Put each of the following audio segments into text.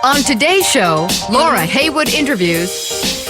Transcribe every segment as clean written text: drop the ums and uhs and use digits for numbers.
On today's show, Laura Heywood interviews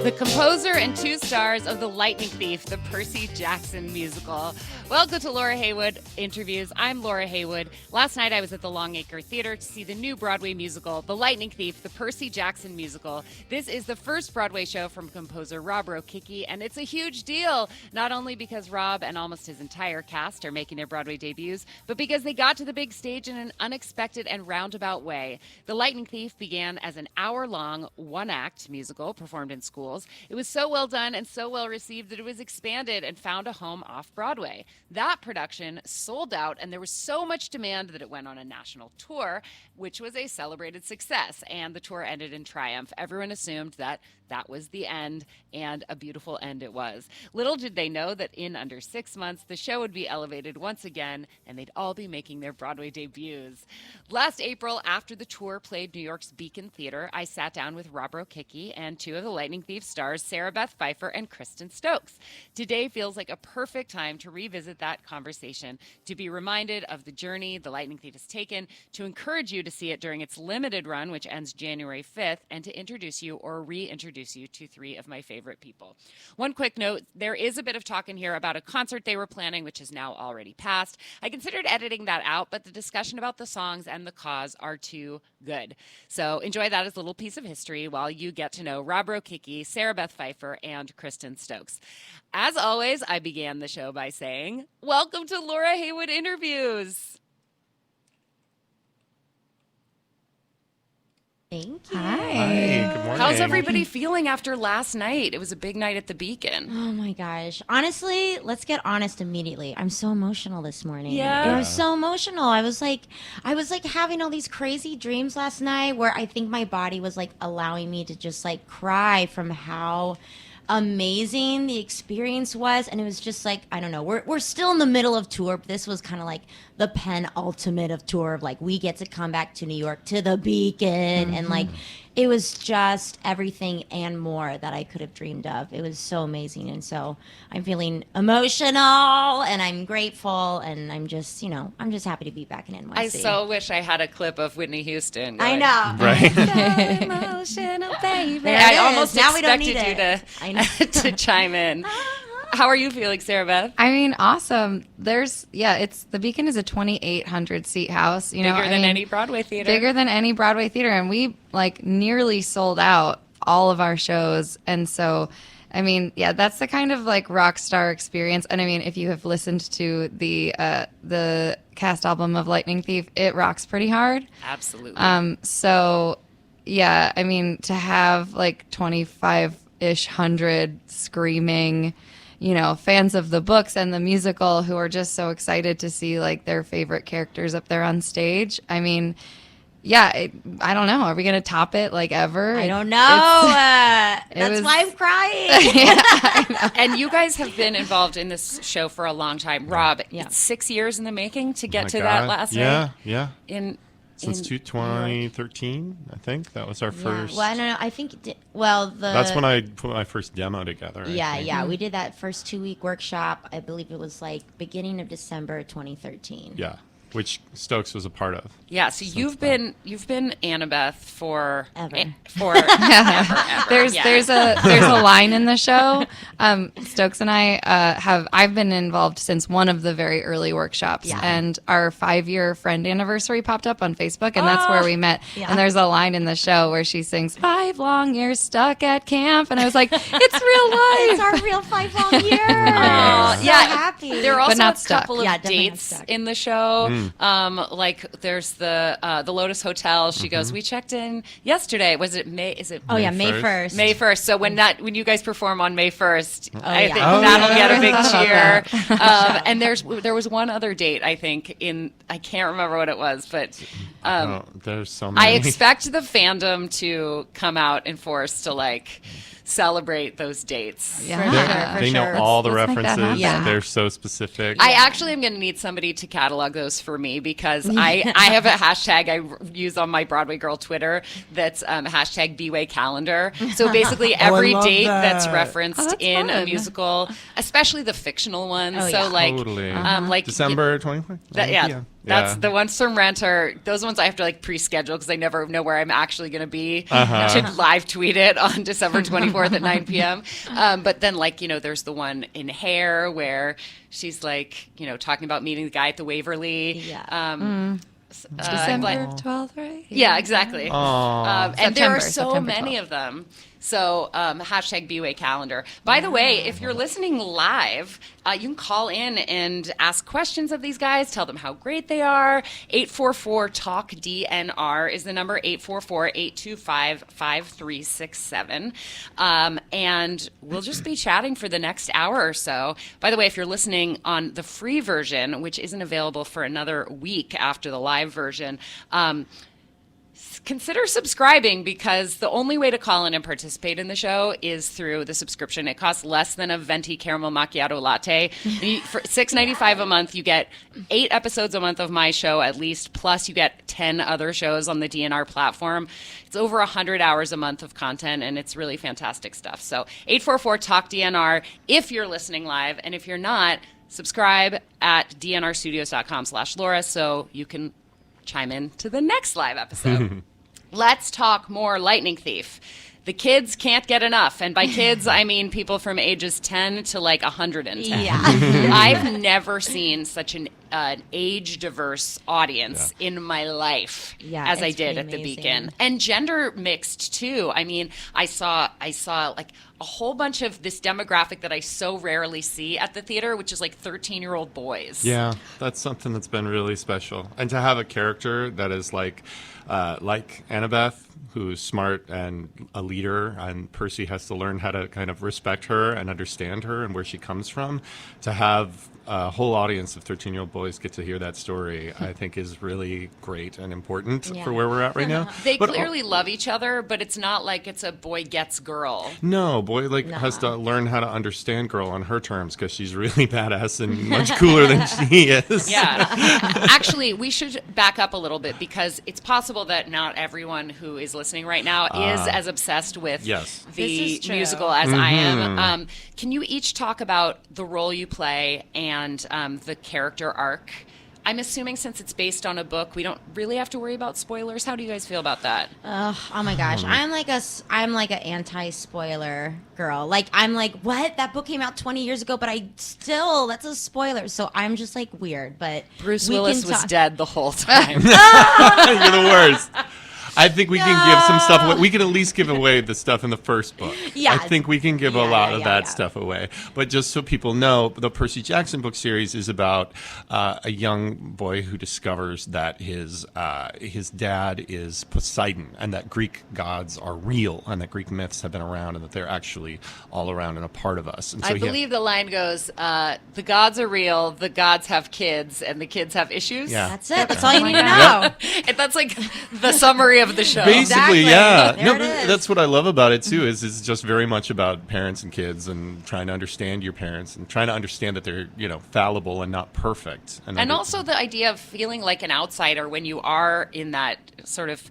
the composer and two stars of The Lightning Thief, the Percy Jackson musical. Welcome to Laura Heywood Interviews. I'm Laura Heywood. Last night I was at the Longacre Theatre to see the new Broadway musical, The Lightning Thief, the Percy Jackson musical. This is the first Broadway show from composer Rob Rokicki, and it's a huge deal, not only because Rob and almost his entire cast are making their Broadway debuts, but because they got to the big stage in an unexpected and roundabout way. The Lightning Thief began as an hour-long, one-act musical performed in schools. It was so well done and so well received that it was expanded and found a home off-Broadway. That production sold out, and there was so much demand that it went on a national tour, which was a celebrated success, and the tour ended in triumph. Everyone assumed that that was the end, and a beautiful end it was. Little did they know that in under 6 months, the show would be elevated once again, and they'd all be making their Broadway debuts. Last April, after the tour played New York's Beacon Theatre, I sat down with Rob Rokicki and two of the Lightning Thief stars, Beth Pfeifer and Kristin Stokes. Today feels like a perfect time to revisit that conversation, to be reminded of the journey the Lightning Thief has taken, to encourage you to see it during its limited run, which ends January 5th, and to introduce you or reintroduce you to three of my favorite people. One quick note, there is a bit of talk in here about a concert they were planning, which is now already passed. I considered editing that out, but the discussion about the songs and the cause are too good. So enjoy that as a little piece of history while you get to know Rob Rokicki, Beth Pfeifer, and Kristin Stokes. As always, I began the show by saying, welcome to Laura Heywood Interviews. Thank you. Hi, good morning. How's everybody feeling after last night? It was a big night at the Beacon. Oh my gosh. Honestly, let's get honest immediately. I'm so emotional this morning. Yeah. I was so emotional. I was like having all these crazy dreams last night where I think my body was like allowing me to just like cry from how amazing the experience was. And it was just like, I don't know, we're still in the middle of tour, but this was kind of like the penultimate of tour of like, we get to come back to New York to the Beacon. And like, it was just everything and more that I could have dreamed of. It was so amazing. And so I'm feeling emotional and I'm grateful and I'm just, I'm just happy to be back in NYC. I so wish I had a clip of Whitney Houston. I know. Right. So emotional, baby. There it I is. almost Now we don't expected need you to chime in. How are you feeling, Beth? I mean, awesome. It's the Beacon is a 2,800 seat house. Bigger than any Broadway theater. Bigger than any Broadway theater, and we like nearly sold out all of our shows. And so, I mean, yeah, that's the kind of like rock star experience. And I mean, if you have listened to the cast album of Lightning Thief, it rocks pretty hard. Absolutely. So, yeah, I mean, to have like 25-ish hundred screaming, fans of the books and the musical who are just so excited to see like their favorite characters up there on stage. I mean, yeah, I don't know. Are we going to top it like ever? I don't know. That's why I'm crying. Yeah, I know. And you guys have been involved in this show for a long time. Rob, Yeah. it's 6 years in the making to get to God. that last night. Yeah. In Since 2013, I think that was our first. Well, I don't know. I think, That's when I put my first demo together. I think. Yeah. We did that first 2-week workshop. I believe it was like beginning of December 2013. Yeah, which Stokes was a part of. Yeah, so you've been Annabeth for Ever. ever. There's a line in the show. Stokes and I I've been involved since one of the very early workshops, and our 5-year friend anniversary popped up on Facebook, and that's where we met. Yeah. And there's a line in the show where she sings 5 long years stuck at camp, and I was like, it's real life. It's our real 5 long years. Oh, So yeah. happy. There are also not a stuck. couple of Yeah, definitely not dates stuck. in the show. Like there's the Lotus Hotel. She goes, we checked in yesterday. Was it May? Is it? Oh yeah, May May 1st. 1st. May 1st. So when you guys perform on May 1st, I yeah. think Oh, that'll get a big yeah. cheer. And there was one other date, I think, I can't remember what it was, but There's so many. I expect the fandom to come out in force to like celebrate those dates. Yeah. They know all the Let's make that references. happen. They're so specific. I actually am going to need somebody to catalog those for me because I have a hashtag I use on my Broadway Girl Twitter that's hashtag BWay calendar. So basically every love date that. that's referenced that's in a fun. musical, especially the fictional ones. Oh, so yeah. like, Totally. like December 24th. yeah. That's Yeah. the ones from Rent are those ones I have to like pre-schedule because I never know where I'm actually going to be. I should live tweet it on December 24th at 9 p.m. But then like, there's the one in Hair where she's like, talking about meeting the guy at the Waverly. Yeah. December 12th, right? Yeah, exactly. And there are so September many 12th. of them. So hashtag BUA calendar. By the way, if you're listening live, you can call in and ask questions of these guys. Tell them how great they are. 844-TALK-DNR is the number, 844-825-5367. And we'll just be chatting for the next hour or so. By the way, if you're listening on the free version, which isn't available for another week after the live version, consider subscribing because the only way to call in and participate in the show is through the subscription. It costs less than a venti caramel macchiato latte. For $6.95 a month, you get 8 episodes a month of my show at least, plus you get 10 other shows on the DNR platform. It's over 100 hours a month of content, and it's really fantastic stuff. So 844-TALK-DNR if you're listening live, and if you're not, subscribe at dnrstudios.com/Laura so you can chime in to the next live episode. Let's talk more Lightning Thief. The kids can't get enough. And by kids, I mean people from ages 10 to like 110. Yeah. I've never seen such an age-diverse audience in my life as I it's did pretty at the amazing. Beacon. And gender mixed, too. I mean, I saw like a whole bunch of this demographic that I so rarely see at the theater, which is like 13-year-old boys. Yeah, that's something that's been really special. And to have a character that is like Annabeth, who's smart and a leader, and Percy has to learn how to kind of respect her and understand her and where she comes from. To have a whole audience of 13-year-old boys get to hear that story, I think is really great and important for where we're at right now. They But clearly love each other, but it's not like it's a boy gets girl. no, boy has to learn how to understand girl on her terms because she's really badass and much cooler than she is. Yeah. Actually, we should back up a little bit because it's possible that not everyone who is listening right now is as obsessed with Yes. the This is true. musical as I am. Can you each talk about the role you play and the character arc? I'm assuming since it's based on a book, we don't really have to worry about spoilers. How do you guys feel about that? Oh my gosh, I'm like an anti-spoiler girl. Like I'm like, what? That book came out 20 years ago, but that's a spoiler. So I'm just like weird. But Bruce we Willis can was talk- dead the whole time. You're the worst. I think we can give some stuff away. We can at least give away the stuff in the first book. Yeah. I think we can give a Yeah, lot yeah, of yeah, that yeah. stuff away. But just so people know, the Percy Jackson book series is about a young boy who discovers that his dad is Poseidon, and that Greek gods are real, and that Greek myths have been around, and that they're actually all around and a part of us. And so I believe the line goes, the gods are real, the gods have kids, and the kids have issues. Yeah. That's it. That's all you need to know. And that's like the summary of the show. Basically, Exactly. yeah. There No, it but is. that's what I love about it too. Is it's just very much about parents and kids and trying to understand your parents and trying to understand that they're fallible and not perfect. And also the idea of feeling like an outsider when you are in that sort of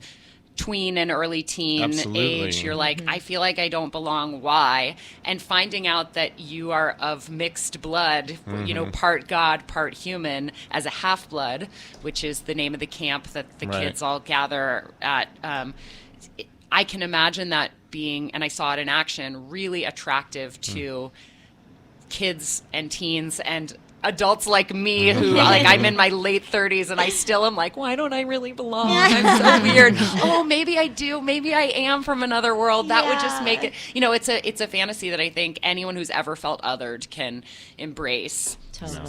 tween and early teen Absolutely. age. You're like, I feel like I don't belong. Why? And finding out that you are of mixed blood, part God, part human, as a half-blood, which is the name of the camp that the Right. kids all gather at. I can imagine that being, and I saw it in action, really attractive to kids and teens and adults like me who like I'm in my late 30s and I still am like, why don't I really belong? I'm so weird. Oh, maybe I do. Maybe I am from another world. That would just make it, it's a fantasy that I think anyone who's ever felt othered can embrace. Totally.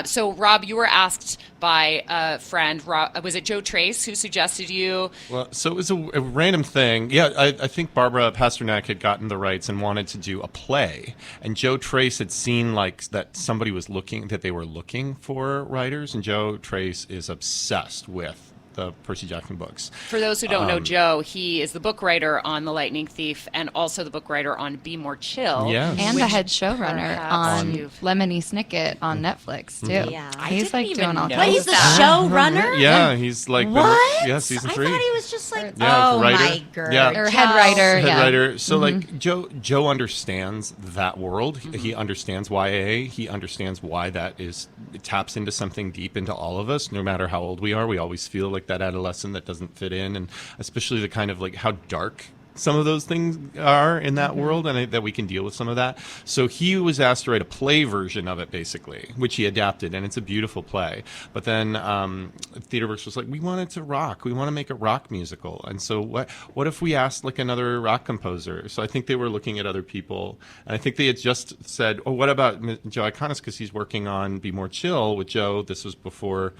So Rob, you were asked by a friend, was it Joe Trace who suggested you? Well, so it was a random thing. Yeah, I think Barbara Pasternak had gotten the rights and wanted to do a play, and Joe Trace had seen that somebody was that they were looking for writers, and Joe Trace is obsessed with the Percy Jackson books. For those who don't know Joe, he is the book writer on The Lightning Thief and also the book writer on Be More Chill. Yes. And the head showrunner on Lemony Snicket on Netflix too. Yeah. He's like didn't doing all even But know he's the that. showrunner? Yeah, he's like What? yeah, season 3. I thought he was just like, Yeah, oh writer. my god. Yeah. Or head writer. Head yeah. writer. So like Joe understands that world. He understands YA. He understands why that is. It taps into something deep into all of us. No matter how old we are, we always feel like that adolescent that doesn't fit in, and especially the kind of like how dark some of those things are in that world, and that we can deal with some of that. So he was asked to write a play version of it, basically, which he adapted, and it's a beautiful play. But then TheaterWorks was like, we want it to rock. We want to make a rock musical. And so what if we asked like another rock composer? So I think they were looking at other people, and I think they had just said, oh, what about Joe Iconis, because he's working on Be More Chill with Joe. This was before...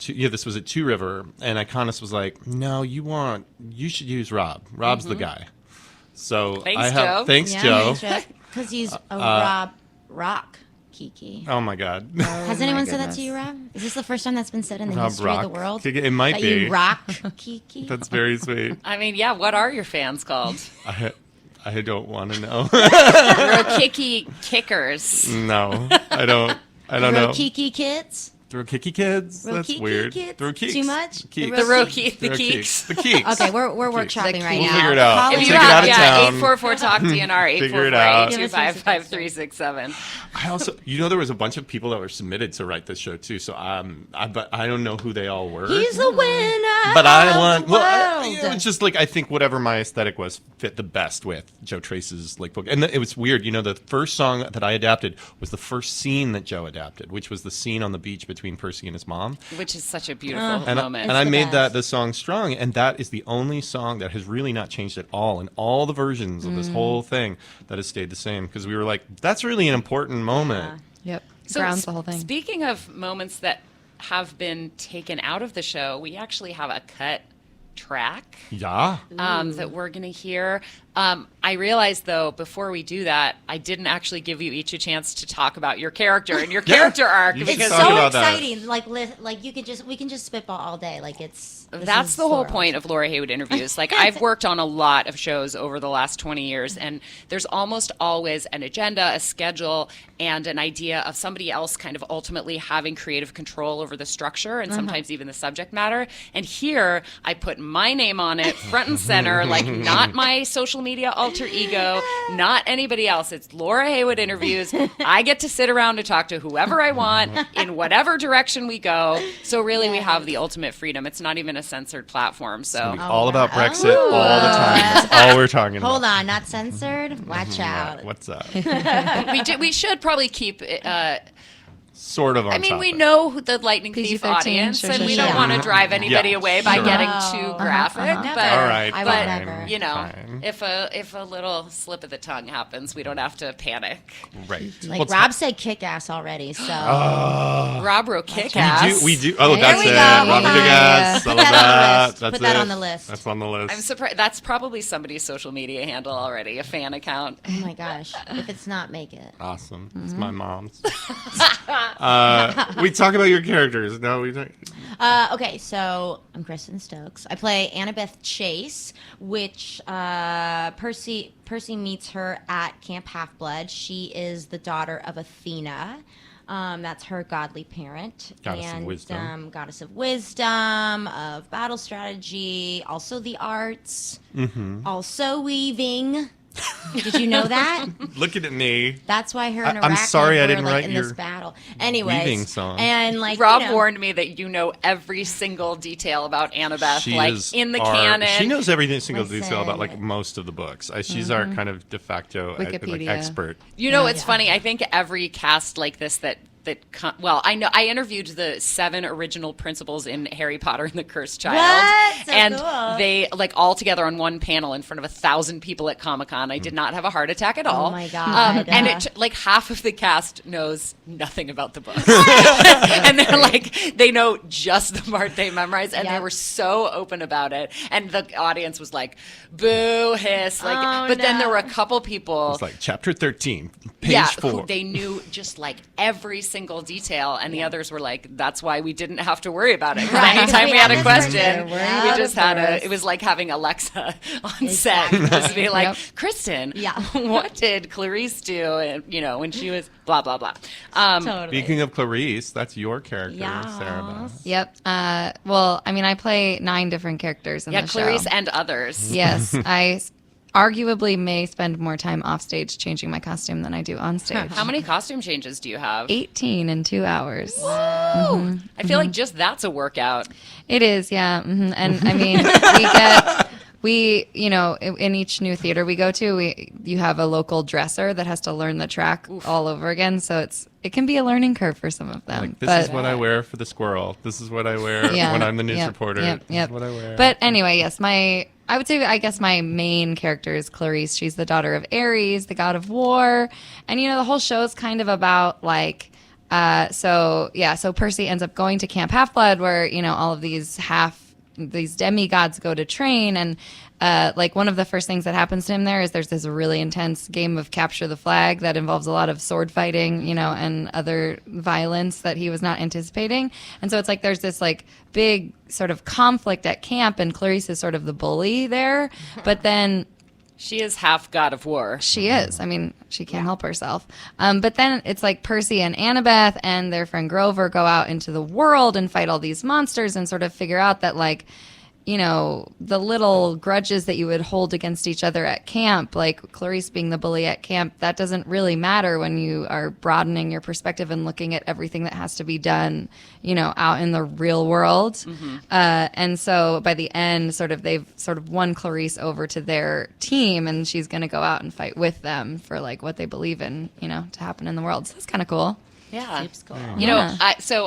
this was at Two River, and Iconis was like, "No, you should use Rob. Rob's the guy." So Thanks, Joe. Thanks, Joe. Because he's a Rob Rokicki. Oh my God, Has anyone said that to you, Rob? Is this the first time that's been said in the Rob history of the world? It might that be. you rock Kiki? That's very sweet. I mean, yeah, what are your fans called? I don't want to know. Rokicki Kickers. No, I don't know. Rokicki kids? Rokicki kids? That's Rokicki weird. kids? The Rokeeks. Too much? Keeks. The Rokeeks. The The Keeks. The Keeks. Okay, we're workshopping right We'll now. figure it out. Call We'll If us you take it out have, of town. 844-TALK DNR, Figure it out. 844-825-5367. I also, there was a bunch of people that were submitted to write this show too. So but I don't know who they all were. He's the winner. But I of want. the Well, world. it's just like I think whatever my aesthetic was fit the best with Joe Trace's like book, and it was weird. The first song that I adapted was the first scene that Joe adapted, which was the scene on the beach between Percy and his mom. Which is such a beautiful moment. And I the made best. the song strong, and that is the only song that has really not changed at all in all the versions of this whole thing that has stayed the same, because we were like, that's really an important moment. Yep. So Grounds the whole thing. Speaking of moments that have been taken out of the show, we actually have a cut track Yeah. that we're going to hear. I realized, though, before we do that, I didn't actually give you each a chance to talk about your character and your character arc. You should It's talk so about that. exciting. Like we can just spitball all day. Like this That's is the whole so point of Laura Heywood Interviews. Like, I've worked on a lot of shows over the last 20 years, and there's almost always an agenda, a schedule, and an idea of somebody else kind of ultimately having creative control over the structure and sometimes even the subject matter. And here, I put my name on it, front and center, like not my social media alter ego, not anybody else. It's Laura Heywood Interviews. I get to sit around and talk to whoever I want in whatever direction we go. So really, we have the ultimate freedom. It's not even a censored platform. So All about Brexit all the time. That's all we're talking about. Hold on, not censored. Watch out. What's up? we should probably keep Sort of on I mean, we topic. know who the Lightning Thief PG-13, audience, sure, and sure, we sure. don't want to drive anybody Yeah, away by sure. getting No. too graphic. Never. But, All right, I but would never. you know, Fine. if a little slip of the tongue happens, we don't have to panic. Right. Like Well, Rob said, kick ass already. So Rob Rokicki. we do. Oh, There that's we it. go. Rob Yeah. Kick-Ass. Put I love that on the list. That's Put that it. on the list. That's on the list. I'm surprised. That's probably somebody's social media handle already, a fan account. oh my gosh, if it's not, make it. Awesome. It's my mom's. We talk about your characters. No, we don't. Okay, so I'm Kristin Stokes. I play Annabeth Chase, which Percy meets her at Camp Half-Blood. She is the daughter of Athena. That's her godly parent. Goddess of wisdom. Goddess of wisdom, of battle strategy, also the arts, also weaving. Did you know that? Looking at me. That's why her and I'm Arachne sorry I were, didn't like, write in your this battle. Anyways, weaving song. and like Rob you know, warned me that you know every single detail about Annabeth, She like is in the our- canon. She knows every single detail about like Listen. most of the books. She's our kind of de facto like, Wikipedia. expert. You know, Yeah, it's yeah. funny. I think every cast like this well, I know I interviewed the 7 original principals in Harry Potter and the Cursed Child, What? So and cool. they like all together on one panel in front of 1,000 people at Comic-Con. I did not have a heart attack at all. Oh my God. And it like half of the cast knows nothing about the books, and they're like they know just the part they memorized, and they Yep. were so open about it. And the audience was like, "Boo, hiss!" Like, Oh, but then no. there were a couple people. It's like chapter 13, page 4. They knew just like every single single detail, and the others were like, that's why we didn't have to worry about it. Right. Anytime we had a Yeah, question, yeah. we just had it was like having Alexa on set, just be like, Kristin, what did Clarice do? And, when she was blah, blah, blah. Totally. Speaking of Clarice, that's your character, Sarah Beth. Yep. Well, I mean, I play 9 different characters in the show. Clarice and others. Yes. I arguably may spend more time off stage changing my costume than I do on stage. How many costume changes do you have? 18 in 2 hours. Whoa! I feel like just that's a workout. It is, yeah. And I mean, in each new theater we go to, you have a local dresser that has to learn the track all over again. So it can be a learning curve for some of them. Like, this is what I wear for the squirrel. This is what I wear when I'm the news reporter. This is what I wear. But anyway, yes, I guess my main character is Clarice. She's the daughter of Ares, the god of war. And, the whole show is kind of about like, so Percy ends up going to Camp Half-Blood where, all of these demigods go to train. And like one of the first things that happens to him there is there's this really intense game of capture the flag that involves a lot of sword fighting, and other violence that he was not anticipating. And so it's like there's this like big sort of conflict at camp, and Clarice is sort of the bully there. But then she is half god of war. She is. I mean, she can't help herself. But then it's like Percy and Annabeth and their friend Grover go out into the world and fight all these monsters and sort of figure out that like, the little grudges that you would hold against each other at camp, like Clarice being the bully at camp, that doesn't really matter when you are broadening your perspective and looking at everything that has to be done, out in the real world. Mm-hmm. And so by the end, they've won Clarice over to their team, and she's going to go out and fight with them for like what they believe in, to happen in the world. So that's kind of cool. Yeah. Cool.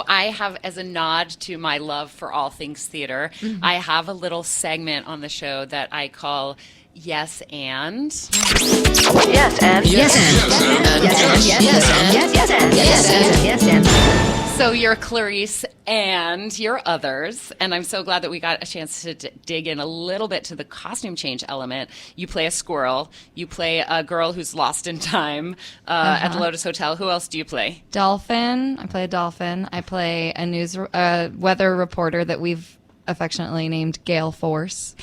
I have, as a nod to my love for all things theater, I have a little segment on the show that I call Yes and. Yes and. Yes and. Yes and. Yes and. Yes and. Yes and. Yes and. So you're Clarice and you're others, and I'm so glad that we got a chance to dig in a little bit to the costume change element. You play a squirrel. You play a girl who's lost in time at the Lotus Hotel. Who else do you play? Dolphin. I play a dolphin. I play a weather reporter that we've affectionately named Gale Force.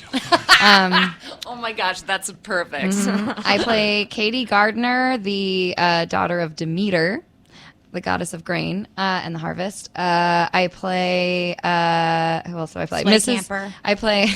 Oh my gosh, that's perfect. I play Katie Gardner, the daughter of Demeter, the goddess of grain and the harvest. I play who else do I play? Sweaty Camper. I play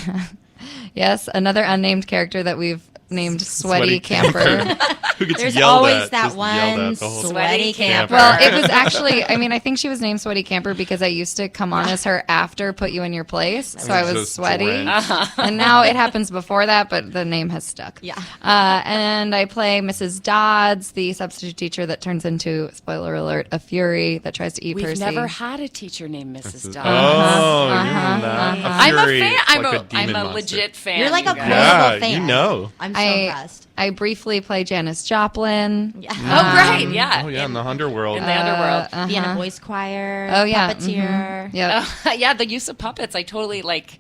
yes, another unnamed character that we've named Sweaty Camper. Who gets There's yelled always at, that just one yelled at the whole sweaty camper. Well, it was actually, I think she was named Sweaty Camper because I used to come on as her after Put You in Your Place. So I was Just sweaty. drenched. And now it happens before that, but the name has stuck. Yeah. And I play Mrs. Dodds, the substitute teacher that turns into, spoiler alert, a fury that tries to eat We've Percy. never had a teacher named Mrs. Dodds. Oh, you're that. I'm a fury, fan. like I'm demon a monster. legit fan. You're like a you guys. quotable Yeah, fan. you know. I'm so impressed. I briefly play Janis Joplin. Yeah. Oh, right, yeah. Oh, yeah, in the underworld. In the underworld. Vienna Voice Choir. Oh, yeah. Puppeteer. Yep. Yeah, the use of puppets, I totally like.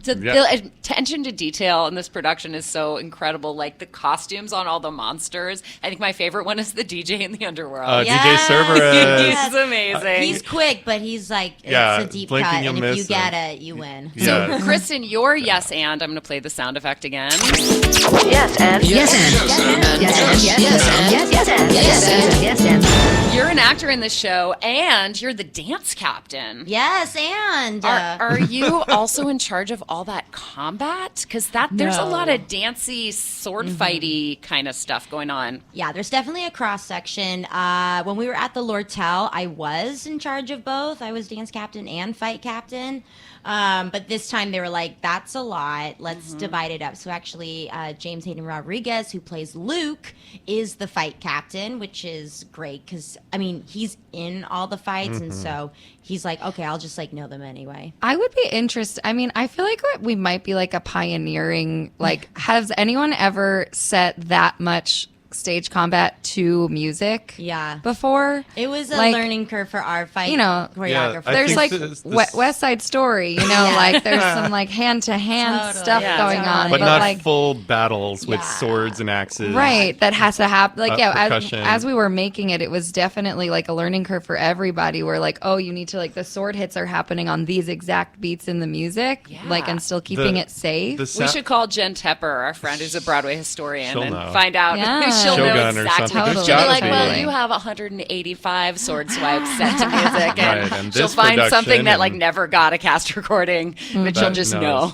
Yeah. The attention to detail in this production is so incredible. Like the costumes on all the monsters. I think my favorite one is the DJ in the underworld. DJ Cerberus. He's amazing. He's quick, but he's like, Yeah, it's a deep blinking, cut, you'll and if miss you him. get it, you win. Yeah. Kristin, your yes and. I'm going to play the sound effect again. Yes and. Yes and. Yes and. Yes and. Yes and. Yes and. Yes and. You're an actor in the show, and you're the dance captain. Yes, and Are you also in charge of all that combat? Because there's a lot of dancey, sword fighty kind of stuff going on. yeah, there's definitely a cross section. When we were at the Lortel, I was in charge of both. I was dance captain and fight captain. But this time they were like, that's a lot. Let's divide it up. So actually, James Hayden Rodriguez, who plays Luke, is the fight captain, which is great because, he's in all the fights. And so he's like, okay, I'll just know them anyway. I would be interested. I feel like we might be like a pioneering, has anyone ever set that much stage combat to music Yeah. before. It was a Like, learning curve for our fight you know, choreographer. I There's think like this- West Side Story, you know, like there's some like hand-to-hand Totally. stuff Yeah, going totally. on. but not like, full battles with Yeah. swords and axes. right, that has to happen. Like, percussion. as we were making it, it was definitely like a learning curve for everybody where like, oh, you need to like, the sword hits are happening on these exact beats in the music, like, and still keeping it safe. We should call Jen Tepper, our friend who's a Broadway historian, She'll and know. find out. Yeah. She'll know Shogun or exactly. something. There's She'll be gotta like, be. well, you have 185 sword swipes set to music, and, Right, and she'll this find production something that like and- never got a cast recording, but she'll That just knows. know.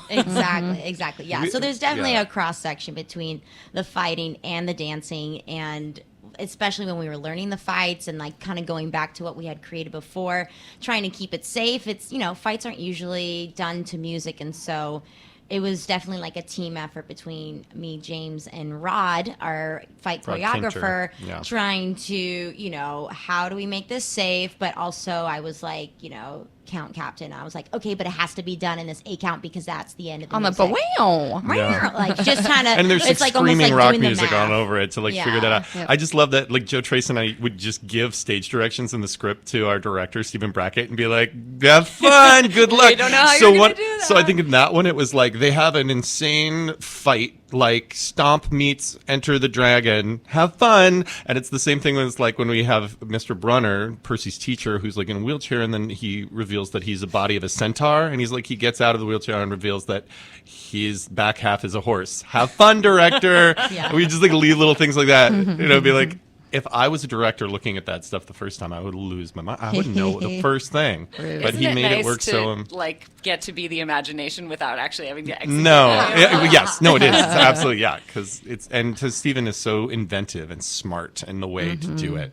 Exactly. Yeah. So there's definitely Yeah. a cross section between the fighting and the dancing, and especially when we were learning the fights and like kind of going back to what we had created before, trying to keep it safe. It's, you know, fights aren't usually done to music, and so it was definitely like a team effort between me, James, and Rod, our fight Rod choreographer, Kincher, yeah. trying to, you know, how do we make this safe? But also I was like, you know, count captain. I was like, okay, but it has to be done in this 8 count because that's the end of the on the music. wow. Yeah. Like just kind of, And there's it's like like almost screaming like rock doing the music math. on over it to like Yeah. figure that out. Yep. I just love that like Joe Trace and I would just give stage directions in the script to our director Stephen Brackett and be like, "Have fun, good luck." don't know how so you're gonna what? do So I that. think in that one it was like they have an insane fight, like Stomp meets Enter the Dragon. Have fun, and it's the same thing when it's like when we have Mr. Brunner, Percy's teacher, who's like in a wheelchair, and then he reveals that he's a body of a centaur, and he's like he gets out of the wheelchair and reveals that his back half is a horse. Have fun, director. Yeah. We just like leave little things like that. You know, be like, if I was a director looking at that stuff the first time, I would lose my mind. I wouldn't know the first thing. But Isn't he it made nice it work to, so. like get to be the imagination without actually having to execute No, it? yes, no, it is. It's absolutely, yeah, because Stephen is so inventive and smart in the way to do it.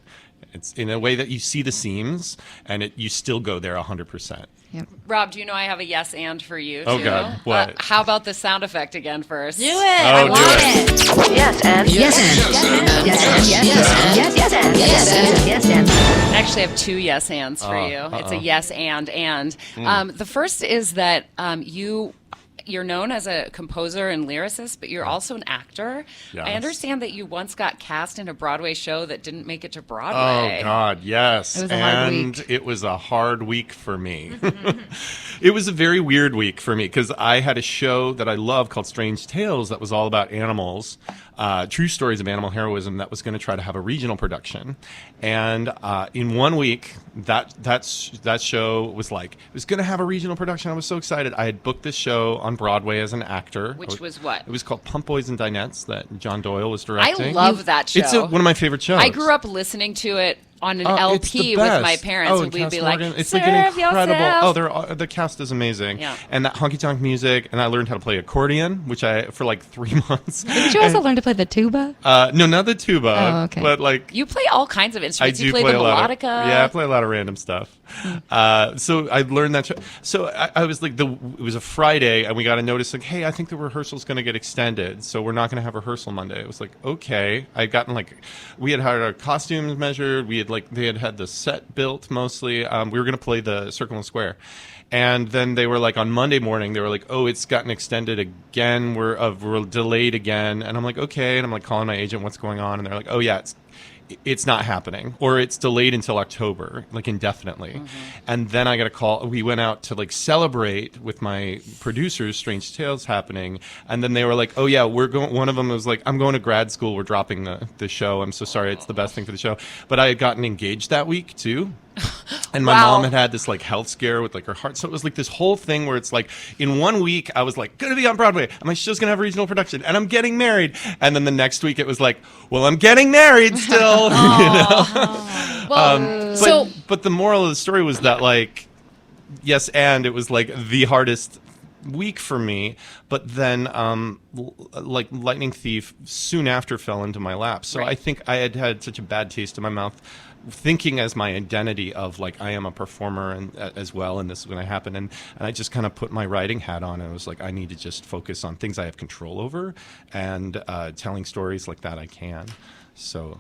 It's in a way that you see the seams and you still go there 100%. Yep. Rob, do you know I have a yes and for you? Oh, too? God, what? How about the sound effect again first? Do it. I do want it. it. Yes, and. Yes, and. Yes, and. Yes, and. Yes, and. Yes, and. Yes, and. I actually have 2 yes ands for you. It's a yes and. The first is that you're known as a composer and lyricist, but you're also an actor. Yes. I understand that you once got cast in a Broadway show that didn't make it to Broadway. Oh God, yes. It was a hard and week. it was a hard week for me. It was a very weird week for me because I had a show that I love called Strange Tales that was all about animals, true stories of animal heroism that was going to try to have a regional production. And in 1 week, that show was like, it was going to have a regional production. I was so excited. I had booked this show on Broadway as an actor. Which was what? It was called Pump Boys and Dinettes that John Doyle was I directing. love that show. It's one of my favorite shows. I grew up listening to it on an It's the LP with my best. parents, and and we'd Cass be like, Morgan. It's "Serve like an incredible. yourself." The cast is amazing. Yeah. And that honky tonk music, and I learned how to play accordion, which I for like 3 months. Did you also learn to play the tuba? No, not the tuba, Oh, okay. but like You play all kinds of I instruments. do You play play the a lot of melodica. I play a lot of random stuff. So I learned that. So I was like, it was a Friday, and we got a notice like, hey, I think the rehearsal's going to get extended, so we're not going to have rehearsal Monday. It was like, okay. I'd gotten like, we had had our costumes measured. We had like, they had the set built mostly. We were going to play the Circle and Square. And then they were like on Monday morning, they were like, "Oh, it's gotten extended again. We're delayed again." And I'm like, "Okay." And I'm like calling my agent, "What's going on?" And they're like, "Oh yeah, it's not happening, or it's delayed until October, like indefinitely." And then I got a call. We went out to like celebrate with my producers, Strange Tales happening. And then they were like, "Oh yeah, we're going." One of them was like, "I'm going to grad school. We're dropping the show. I'm so sorry. It's the best thing for the show." But I had gotten engaged that week too. And my Wow. mom had this like health scare with like her heart. So it was like this whole thing where it's like in 1 week I was like gonna be on Broadway and my show's gonna have a regional production and I'm getting married. And then the next week it was like, well, I'm getting married still. Well, But the moral of the story was that like, yes, and it was like the hardest week for me, but then like Lightning Thief soon after fell into my lap. So Right. I think I had such a bad taste in my mouth thinking as my identity of like I am a performer and as well, and this is going to happen, and I just kind of put my writing hat on and I was like, I need to just focus on things I have control over and telling stories like that I can. So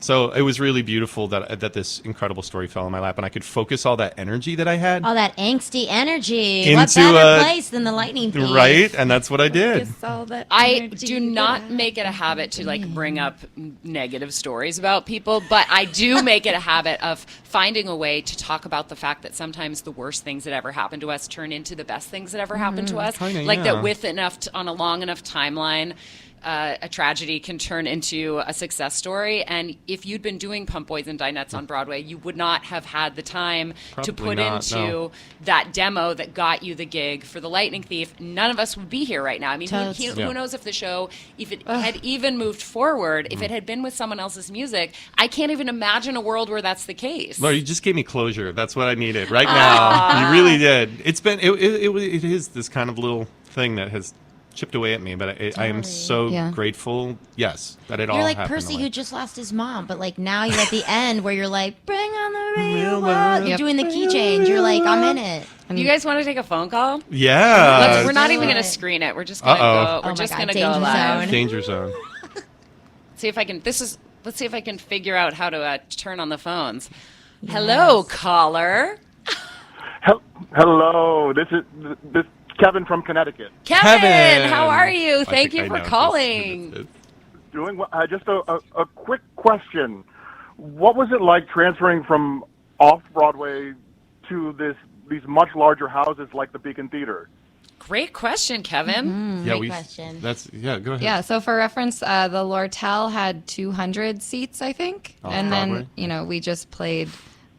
So it was really beautiful that this incredible story fell in my lap, and I could focus all that energy that I had. All that angsty energy. Into What better place than the Lightning Thief? Right, and that's what I did. I do not make it a habit to like bring up negative stories about people, but I do make it a habit of finding a way to talk about the fact that sometimes the worst things that ever happened to us turn into the best things that ever happened to us. Kinda, like yeah. that with enough on a long enough timeline. A tragedy can turn into a success story, and if you'd been doing Pump Boys and Dinettes on Broadway, you would not have had the time to Probably put not, into no. that demo that got you the gig for The Lightning Thief. None of us would be here right now. I mean, Totes. who knows if the show, if it had even moved forward, if it had been with someone else's music. I can't even imagine a world where that's the case. Laura, you just gave me closure. That's what I needed right now. You really did. It's been it is this kind of little thing that has chipped away at me, but I am so grateful, yes, that it all You're like happened. Percy who just lost his mom, but like now you're at the end where you're like, bring on the real world. You're doing the key change. You're like, I'm in it. You guys want to take a phone call? Yeah. We're not even going to screen it. We're just going to go. We're Oh just my going to God, go danger live. zone. Danger zone. See if I can. Let's see if I can figure out how to turn on the phones. Hello, caller. Hello, this is Kevin from Connecticut. Kevin, how are you? I Thank think you I for know calling. this. Doing well. Just a quick question. What was it like transferring from off-Broadway to these much larger houses like the Beacon Theater? Great question, Kevin. Yeah, Great question. Go ahead. Yeah, so for reference, the Lortel had 200 seats, I think. And Broadway. then, we just played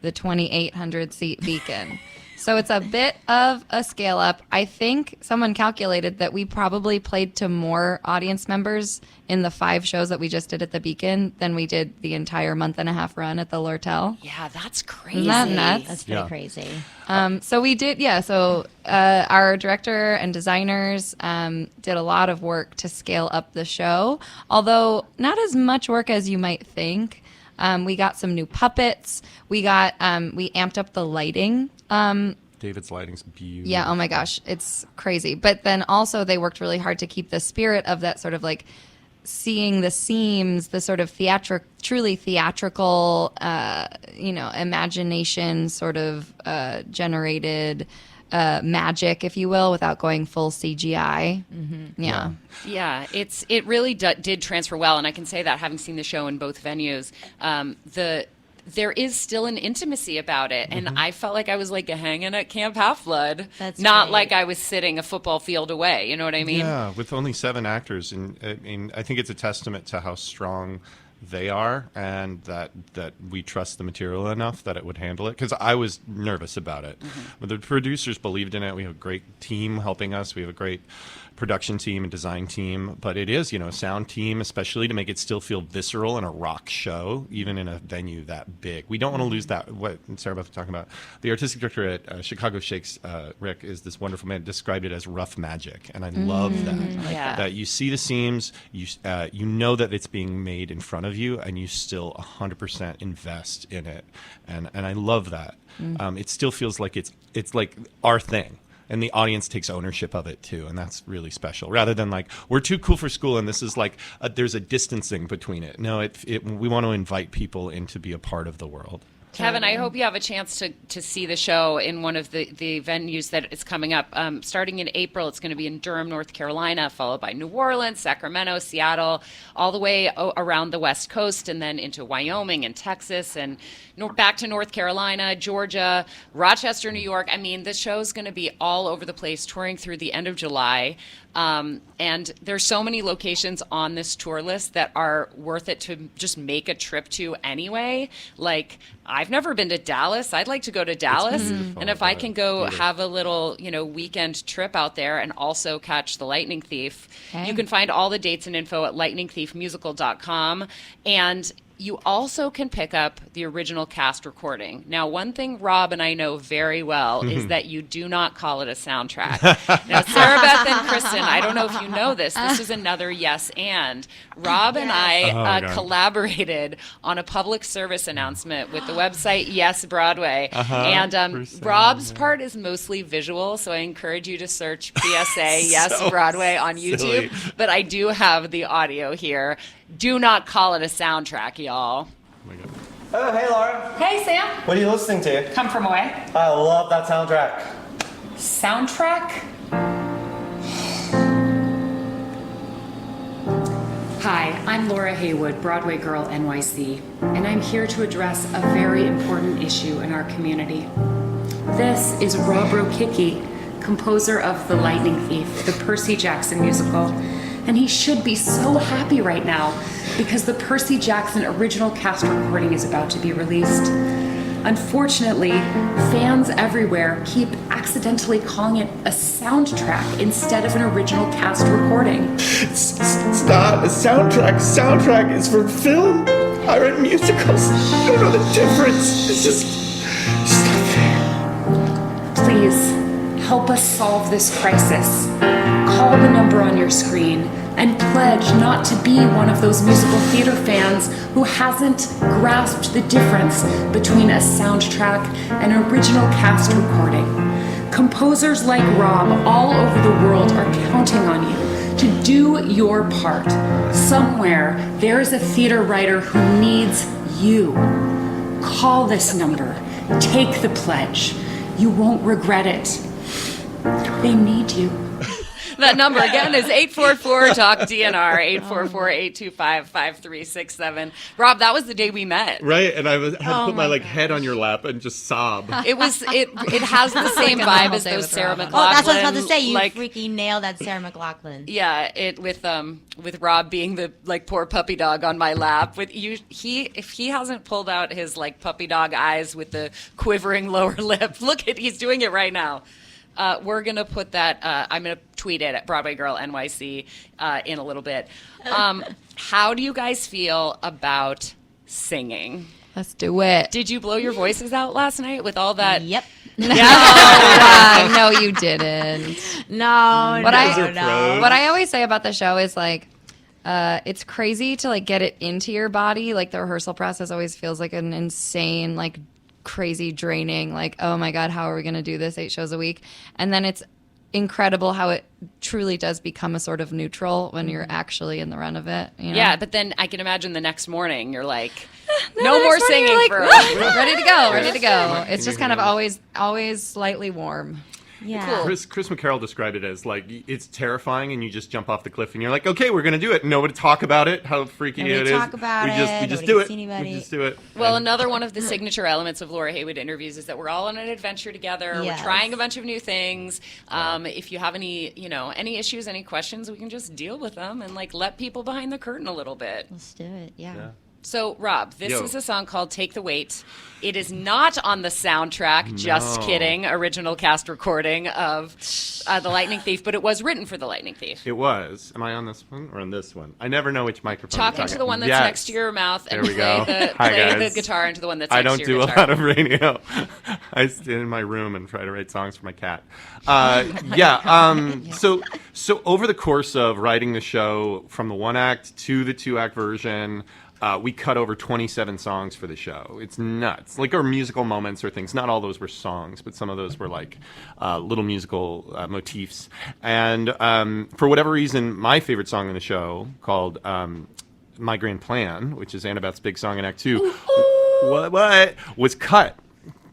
the 2,800 seat Beacon. So it's a bit of a scale up. I think someone calculated that we probably played to more audience members in the 5 shows that we just did at the Beacon than we did the entire month and a half run at the Lortel. Yeah, that's crazy. Isn't that nuts? That's pretty crazy. So we did, So our director and designers did a lot of work to scale up the show, although not as much work as you might think. We got some new puppets. We amped up the lighting. David's lighting's beautiful. Yeah, oh my gosh, it's crazy. But then also they worked really hard to keep the spirit of that sort of like seeing the seams, the sort of truly theatrical, imagination sort of generated magic, if you will, without going full CGI. Mm-hmm. Yeah. Yeah, it really did transfer well, and I can say that having seen the show in both venues. There is still an intimacy about it, and I felt like I was like hanging at Camp Half-Blood, That's not great. like I was sitting a football field away. You know what I mean? Yeah, with only 7 actors, and I think it's a testament to how strong they are, and that we trust the material enough that it would handle it. Because I was nervous about it, but the producers believed in it. We have a great team helping us. We have a great production team and design team, but it is, a sound team, especially to make it still feel visceral in a rock show, even in a venue that big. We don't want to lose that, what Sarah Beth was talking about. The artistic director at Chicago Shakes, Rick, is this wonderful man, described it as rough magic, and I love that. Yeah. That you see the seams, you know that it's being made in front of you, and you still 100% invest in it, and I love that. It still feels like it's like our thing. And the audience takes ownership of it too, and that's really special. Rather than like, we're too cool for school, and this is like there's a distancing between it. No, we want to invite people in to be a part of the world. Kevin, I hope you have a chance to see the show in one of the venues that is coming up. Starting in April, it's going to be in Durham, North Carolina, followed by New Orleans, Sacramento, Seattle, all the way around the West Coast, and then into Wyoming and Texas, and back to North Carolina, Georgia, Rochester, New York. I mean, the show's going to be all over the place, touring through the end of July. And there's so many locations on this tour list that are worth it to just make a trip to anyway. Like, I've never been to Dallas. I'd like to go to Dallas. And if I can go have a little, weekend trip out there and also catch The Lightning Thief, you can find all the dates and info at lightningthiefmusical.com. And you also can pick up the original cast recording. Now, one thing Rob and I know very well is that you do not call it a soundtrack. Now, Sarah Beth and Kristin, I don't know if you know this. This is another yes and. Rob and I collaborated on a public service announcement with the website Yes Broadway. And Rob's part is mostly visual, so I encourage you to search PSA Yes Broadway on YouTube. But I do have the audio here. Do not call it a soundtrack, y'all. my God. Oh, hey, Laura. Hey, Sam. What are you listening to? Come from away. I love that soundtrack. Soundtrack? Hi, I'm Laura Heywood, Broadway Girl NYC, and I'm here to address a very important issue in our community. This is Rob Rokicki, composer of The Lightning Thief, the Percy Jackson musical, and he should be so happy right now because the Percy Jackson original cast recording is about to be released. Unfortunately, fans everywhere keep accidentally calling it a soundtrack instead of an original cast recording. It's not a soundtrack. Soundtrack is for film. I write musicals. I don't know the difference. It's just not fair. Please, help us solve this crisis. Call the number on your screen and pledge not to be one of those musical theater fans who hasn't grasped the difference between a soundtrack and original cast recording. Composers like Rob all over the world are counting on you to do your part. Somewhere, there is a theater writer who needs you. Call this number. Take the pledge. You won't regret it. They need you. That number again is 844-TALK-DNR, 844-825-5367. Rob, that was the day we met. Right, and I had to put my head on your lap and just sob. It has the same vibe as those Sarah McLachlan. Oh, that's what I was about to say. You like, freaking nailed that Sarah McLachlan. Yeah, with Rob being the poor puppy dog on my lap. If he hasn't pulled out his puppy dog eyes with the quivering lower lip, he's doing it right now. We're gonna put that. I'm gonna tweet it at Broadway Girl NYC in a little bit. How do you guys feel about singing? Let's do it. Did you blow your voices out last night with all that? Yep. Yeah, no, you didn't. No. What I always say about the show is it's crazy to get it into your body. The rehearsal process always feels like an insane, crazy draining, oh my God, how are we going to do this 8 shows a week? And then it's incredible how it truly does become a sort of neutral when you're actually in the run of it. You know? Yeah, but then I can imagine the next morning you're no more singing for ready to go. It's just kind of always slightly warm. Yeah. Cool. Chris McCarroll described it as it's terrifying, and you just jump off the cliff, and you're like, okay, we're gonna do it. Nobody talk about it, how freaky it is. Talk about we just do it. We just do it. Well, another one of the signature elements of Laura Heywood interviews is that we're all on an adventure together. Yes. We're trying a bunch of new things. If you have any issues, any questions, we can just deal with them and let people behind the curtain a little bit. Let's do it. Yeah. So, Rob, this is a song called Take the Weight. It is not on the soundtrack, just kidding, original cast recording of The Lightning Thief, but it was written for The Lightning Thief. It was. Am I on this one or on this one? I never know which microphone. Talk into the one that's next to your mouth and play the guitar into the one that's next to your guitar. I don't do a lot of radio. I stay in my room and try to write songs for my cat. So over the course of writing the show from the 1-act to the 2-act version, we cut over 27 songs for the show. It's nuts. Our musical moments or things. Not all those were songs, but some of those were little musical motifs. And for whatever reason, my favorite song in the show, called My Grand Plan, which is Annabeth's big song in Act 2, what was cut.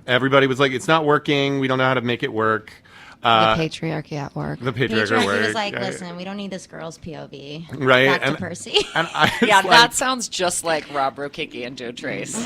Everybody was like, it's not working. We don't know how to make it work. The patriarchy at work. The patriarchy at work. was listen, we don't need this girl's POV. Right. Back to Percy. And that sounds just like Rob Rokicki and Joe Trace.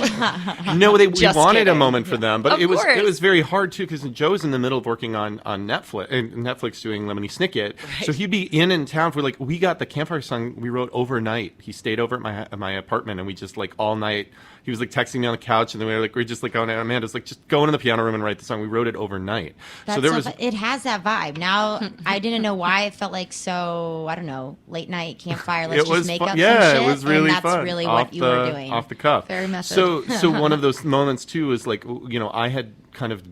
No, we wanted kidding. a moment for them, but Of it course. was very hard too because Joe's in the middle of working on Netflix doing Lemony Snicket, so he'd be in town for we got the campfire song we wrote overnight. He stayed over at my apartment, and we just all night. He was texting me on the couch, and then we're just going. Amanda's just go into the piano room and write the song. We wrote it overnight. It has that vibe. Now I didn't know why it felt so. I don't know, late night campfire. Let's just make up some shit. Yeah, it was really and fun. That's really what you were doing. Off the cuff. Very method. So one of those moments too is I had kind of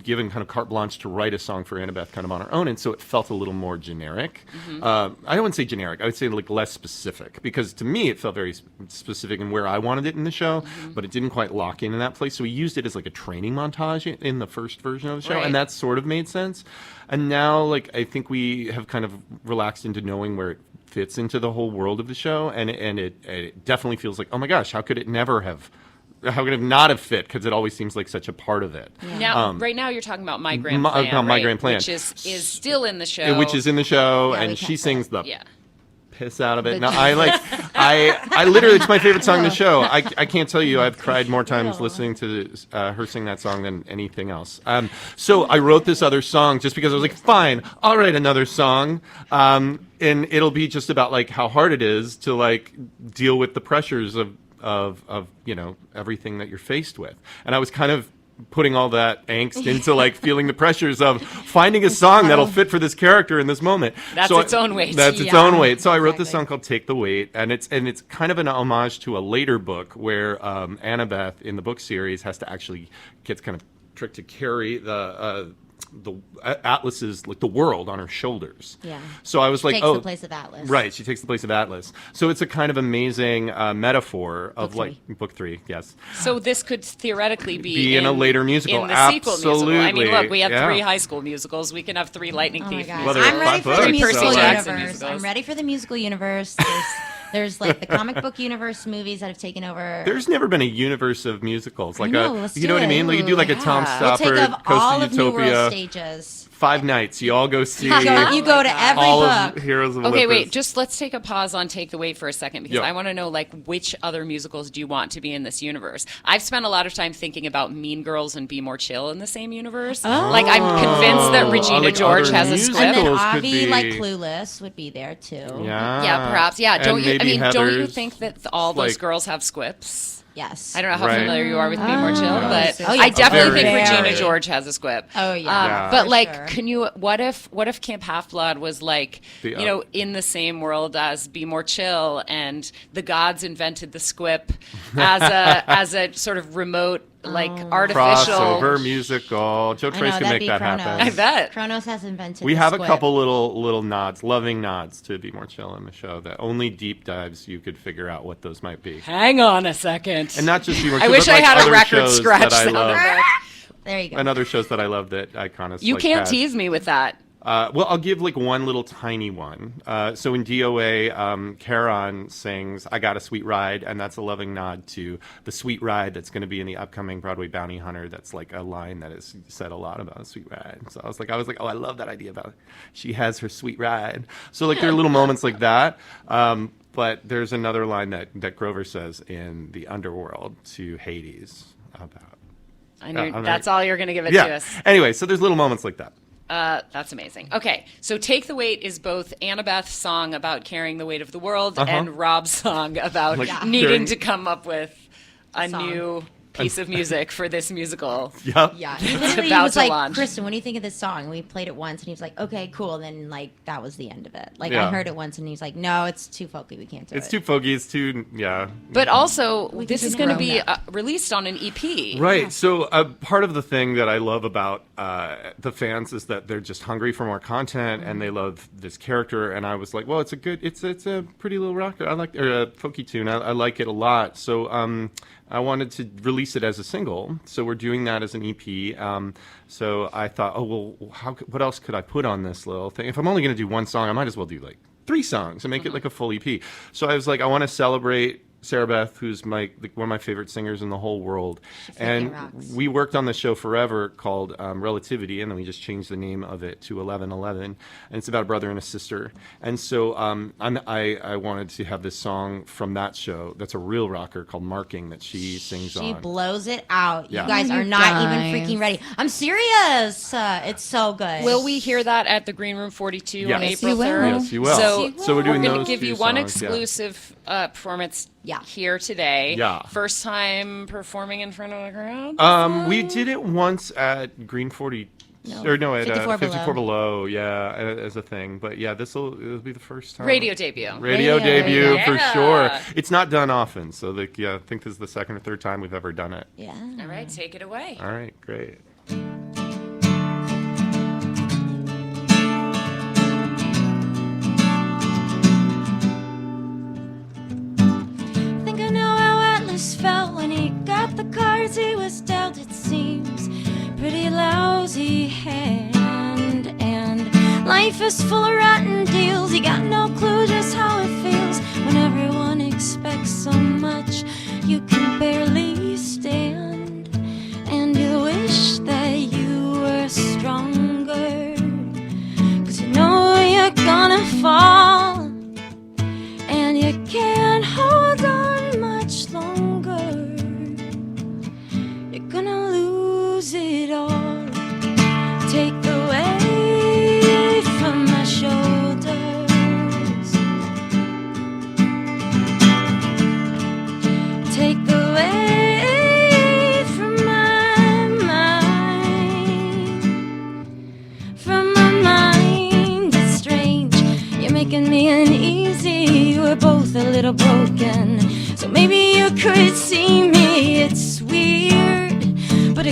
given carte blanche to write a song for Annabeth kind of on her own, and so it felt a little more generic. Mm-hmm. I wouldn't say generic. I would say less specific, because to me it felt very specific in where I wanted it in the show, but it didn't quite lock in that place. So we used it as a training montage in the first version of the show, and that sort of made sense. And now I think we have kind of relaxed into knowing where it fits into the whole world of the show, and it definitely feels oh my gosh, how could it never have how could it not have fit? Because it always seems like such a part of it. Now, right now, you're talking about My Grand Plan, My right? Grand Plan. Which is still in the show. Which is in the show, Yeah, we and can't she say sings the Yeah. piss out of it. No, I literally, it's my favorite song in the show. I can't tell you, I've cried more times listening to her sing that song than anything else. So I wrote this other song just because I was like, fine, I'll write another song. And it'll be just about like how hard it is to like deal with the pressures of you know, everything that you're faced with. And I was kind of putting all that angst into like feeling the pressures of finding a song that'll fit for this character in this moment. That's its own weight. That's its own weight. So I wrote this song called Take the Weight, and it's kind of an homage to a later book where Annabeth in the book series has to actually gets kind of tricked to carry the Atlas's, like the world on her shoulders. Yeah. So I was like, Takes the place of Atlas. Right, she takes the place of Atlas. So it's a kind of amazing metaphor of Book like book 3, yes. So this could theoretically be in a later musical. In the sequel musical. I mean, look, we have Yeah. 3 high school musicals. We can have 3 Lightning Oh Thief my Well, God. there musicals. are I'm ready 5 for the books, musical Percy Jackson universe. musicals. I'm ready for the musical universe. There's like the comic book universe movies that have taken over. There's never been a universe of musicals. Like know, let's you know do what I it. mean? Like you do like a Tom Yeah. We'll Stoppard, take of Coast all to of New World Utopia, stages. 5 nights. You all go see You go to every all book. of Heroes of Okay, Olympus. wait. Just let's take a pause on Take the Weight for a second because Yeah. I want to know, like, which other musicals do you want to be in this universe? I've spent a lot of time thinking about Mean Girls and Be More Chill in the same universe. Like, I'm convinced that Regina like George other has a musicals. script. And then could Avi, be- like Clueless, would be there too. Yeah, Perhaps. Yeah. And Don't you? I maybe mean, don't you Heather's, think that all those like- girls have squips? Yes. I don't know how Right. familiar you are with Be More Chill, but Oh, yeah. I definitely Very. think Regina Very. George has a squip. Oh, yeah. Yeah. But For like, sure. can you? What if Camp Half Blood was like, The you know, in the same world as Be More Chill, and the gods invented the squip as a sort of remote, like artificial crossover musical. Joe I know, Trace can that'd make be that Kronos. happen. I bet. Kronos has invented We the have a squib. couple little nods, loving nods to Be More Chill in the show that only deep dives you could figure out what those might be. Hang on a second. And not just Be More I Chill, wish but I like had a other record shows scratch that I sound love. effect. There you go. And other shows that I love that Iconis You like can't has. tease me with that. Well, I'll give like one little tiny one. So in DOA, Charon sings "I Got a Sweet Ride," and that's a loving nod to the sweet ride that's going to be in the upcoming Broadway Bounty Hunter. That's like a line that is said a lot about a sweet ride. So I was like, oh, I love that idea about she has her sweet ride. So like there are little moments like that. But there's another line that Grover says in the underworld to Hades about. I knew I'm that's not- all you're going to give it to Yeah. us. Anyway, so there's little moments like that. That's amazing. Okay, so Take the Weight is both Annabeth's song about carrying the weight of the world and Rob's song about Like needing carrying- to come up with a Song. new piece of music for this musical. Yep. Yeah, he literally about was to like, launch. Kristen, what do you think of this song? And we played it once, and he was like, okay, cool. And then, like, that was the end of it. Like, Yeah. I heard it once, and he's like, no, it's too folky. We can't do It's it. too folky. It's too, yeah. But also, can this do is going to grown be up. released on an E EP. Right. So part of the thing that I love about the fans is that they're just hungry for more content and they love this character. And I was like, well, it's a pretty little rocker. I like or a folky tune. I like it a lot. So I wanted to release it as a single. So we're doing that as an EP. So I thought, oh well, what else could I put on this little thing? If I'm only going to do one song, I might as well do like 3 songs and make it like a full EP. So I was like, I want to celebrate Sarah Beth, who's one of my favorite singers in the whole world. And rocks. we worked on this show forever called Relativity, and then we just changed the name of it to 1111. And it's about a brother and a sister. And so I wanted to have this song from that show that's a real rocker called Marking that she sings on. She blows it out. Yeah. You guys You are not even guys. freaking ready. I'm serious. It's so good. Will we hear that at the Green Room 42 Yes. on Yes, April you will. 3rd? Yes, you will. So, So we're doing going to those give few you one songs, yeah. exclusive performance Yeah. here today. Yeah. First time performing in front of a crowd? We did it once at Green 40. No, Or no, at 54 54 Below. Below, yeah, as a thing. But yeah, it'll be the first time. Radio debut. Radio Radio, debut for yeah. sure. It's not done often, so I think this is the second or third time we've ever done it. Yeah. All right, take it away. All right, great. Think I know how Atlas felt when he got the cards he was dealt. It seems pretty lousy hand, and life is full of rotten deals. You got no clue just how it feels when everyone expects so much you can barely stand.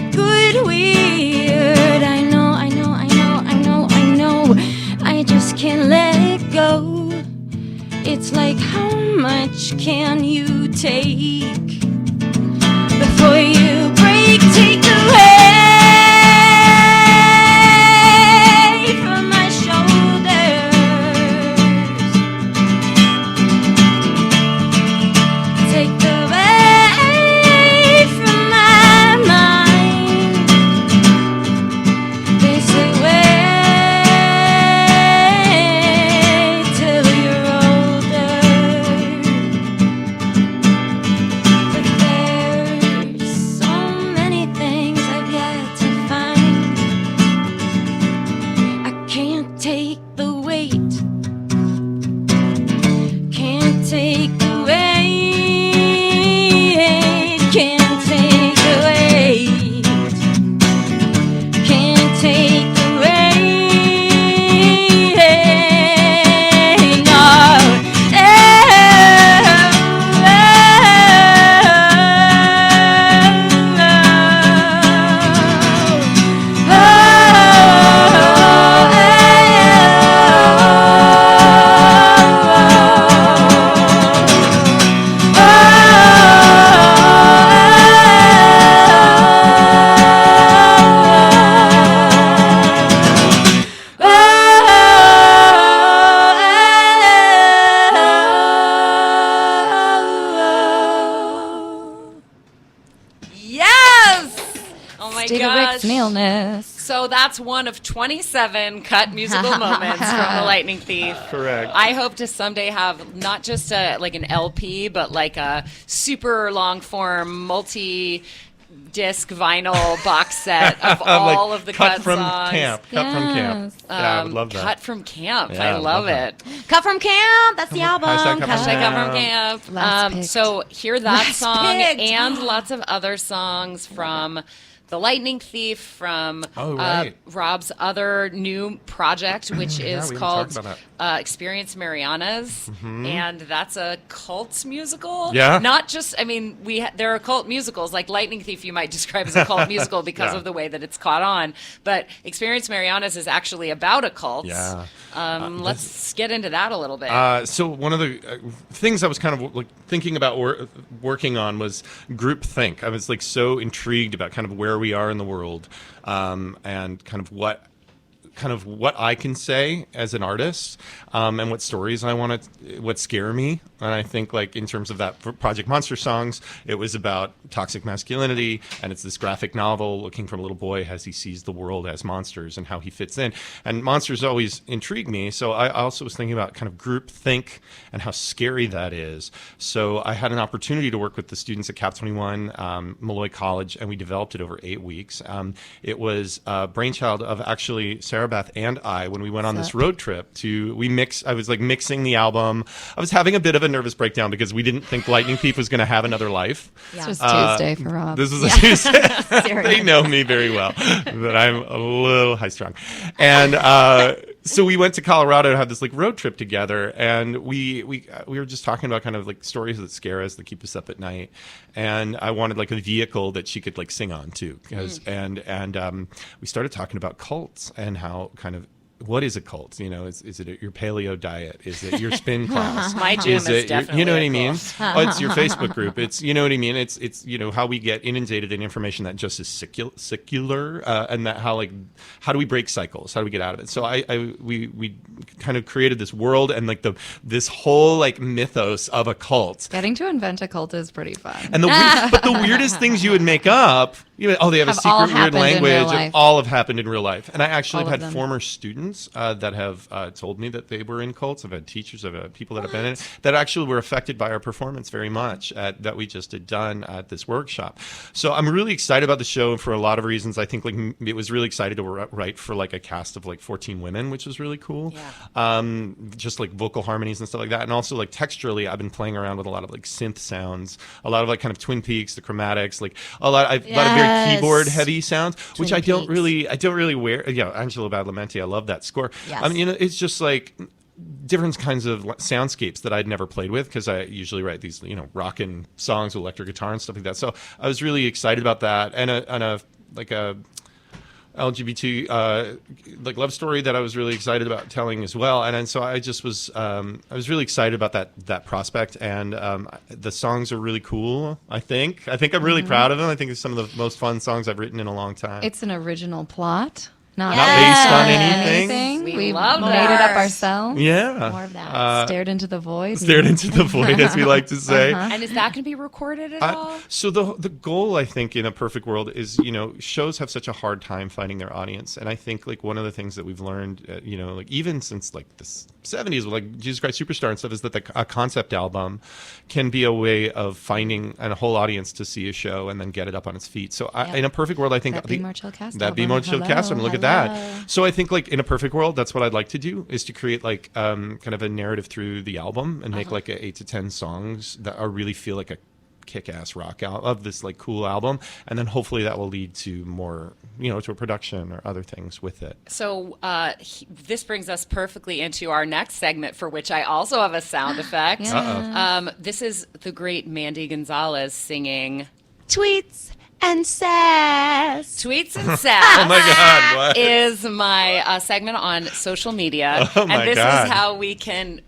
a good weird. I know, I just can't let it go. It's like, how much can you take before you break? Take away from my shoulders. Take away from my mind. They say wait till you're older, but there's so many things I've yet to find. I can't take the weight, can't take the weight, can't take the weight, can't take the weight, no. Yes! Oh my David gosh. Rick's Milnes. So that's one of 27 cut musical moments from The Lightning Thief. Correct. I hope to someday have not just like an LP, but like a super long form multi-disc vinyl box set of all Like, of the cut cut from songs. camp. Cut from camp. Yes. Yeah, I would love that. Cut from camp. Yeah, I I love love that. it. Cut from camp. That's the album. Hashtag cut from Hashtag camp. Cut from camp. Last picked. So hear that Last song picked. and lots of other songs from The Lightning Thief, from Oh, right. Rob's other new project, which Yeah, is we haven't called talked about Experience Marianas, and that's a cult musical. Yeah. Not just, I mean, there are cult musicals, like Lightning Thief you might describe as a cult musical because Yeah. of the way that it's caught on, but Experience Marianas is actually about a cult. Yeah. Let's get into that a little bit. So one of the things I was kind of like thinking about working on was groupthink. I was like so intrigued about kind of where we are in the world, and kind of what I can say as an artist, and what stories I want to, what scare me. And I think like in terms of that for Project Monster Songs, it was about toxic masculinity, and it's this graphic novel looking from a little boy as he sees the world as monsters and how he fits in. And monsters always intrigue me. So I also was thinking about kind of groupthink and how scary that is. So I had an opportunity to work with the students at Cap 21, Malloy College, and we developed it over 8 weeks. It was a brainchild of actually Sarah Beth and I when we went on this road trip I was like mixing the album. I was having a bit of a nervous breakdown because we didn't think Lightning Thief was going to have another life. This was Tuesday for Rob. This was a Tuesday. They know me very well, that I'm a little high strung. And so we went to Colorado to have this like road trip together, and we were just talking about kind of like stories that scare us, that keep us up at night. And I wanted like a vehicle that she could like sing on too, and we started talking about cults and how kind of, what is a cult? You know, is it your paleo diet? Is it your spin class? My gym is definitely you know what a I mean? cult. Oh, it's your Facebook group. It's, you know what I mean? It's you know, how we get inundated in information that just is secular, and that how do we break cycles? How do we get out of it? So we kind of created this world and like this whole like mythos of a cult. Getting to invent a cult is pretty fun. And but the weirdest things you would make up, they have a Have all secret weird happened in real language, life. and all have happened in real life. And I actually All have of had them. former students that have told me that they were in cults. I've had teachers, I've had people that have been in it, that actually were affected by our performance very much that we just had done at this workshop. So I'm really excited about the show for a lot of reasons. I think like it was really excited to write for like a cast of like 14 women, which was really cool. Yeah. Just like vocal harmonies and stuff like that. And also like texturally, I've been playing around with a lot of like synth sounds, a lot of like kind of Twin Peaks, the chromatics, like a lot of very keyboard heavy sounds, which Twin I don't Peaks. really wear. Angelo Badalamenti, I love that score. Yes. I mean, it's just like different kinds of soundscapes that I'd never played with, because I usually write these, rockin' songs with electric guitar and stuff like that. So I was really excited about that. And a like a LGBT like love story that I was really excited about telling as well, and so I just was I was really excited about that prospect, and the songs are really cool. I think I'm really proud of them. I think it's some of the most fun songs I've written in a long time. It's an original plot. Not based on anything. We love made that. it up ourselves. Yeah. More of that. Stared into the void. Stared into the void, as we like to say. And is that going to be recorded at all? So the goal, I think, in a perfect world is, shows have such a hard time finding their audience. And I think, like, one of the things that we've learned, like, even since, like, the 70s, like Jesus Christ Superstar and stuff, is that a concept album can be a way of finding a whole audience to see a show and then get it up on its feet. So in a perfect world, I think... That'd be more Chill Cast That'd be album. more Chill Cast album. Look at that. So I think, like, in a perfect world, that's what I'd like to do, is to create, like, kind of a narrative through the album and make, like, 8 to 10 songs that are really feel like a kick-ass rock out of this, like, cool album. And then hopefully that will lead to more, to a production or other things with it. So this brings us perfectly into our next segment, for which I also have a sound effect. This is the great Mandy Gonzalez singing Tweets and sass. Tweets and Sass. Oh my God, what? Is my segment on social media. Oh my and this God. is how we can